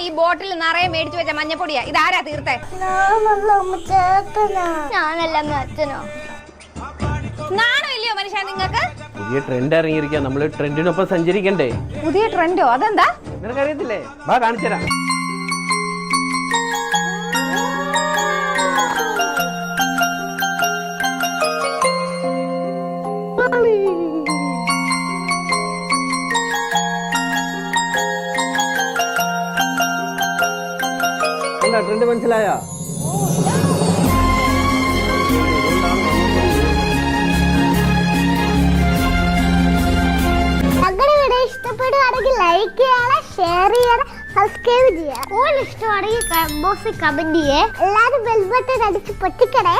ഈ ബോട്ടിൽ നിറയെ മേടിച്ചു വെച്ച മഞ്ഞപ്പൊടിയാ. ഇതാരാ തീർത്തേ? ഞാനല്ല അച്ഛനോ. നാണോ ഇല്ലയോ മനുഷ്യ നിങ്ങൾക്ക്? പുതിയ ട്രെൻഡ് ഇറങ്ങിയിരിക്കാം, നമ്മള് ട്രെൻഡിനൊപ്പം സഞ്ചരിക്കണ്ടേ. പുതിയ ട്രെൻഡോ? അതെന്താ? നിനക്കറിയത്തില്ലേ? വാ കാണിച്ചുതരാം. ട്രെൻഡ് മനസ്സിലായോ? ഞങ്ങളുടെ വീഡിയോ ഇഷ്ടപ്പെടുകയാണെങ്കിൽ ലൈക്ക് ചെയ്യണം, ഷെയർ ചെയ്യണം, സബ്സ്ക്രൈബ് ചെയ്യണം. കൂടുതൽ ഇഷ്ടമാണെങ്കിൽ ബോക്സിൽ കമന്റ് ചെയ്യേ. എല്ലാവരും ബെൽ ബട്ടൺ അടിച്ച് പൊട്ടിക്കണേ.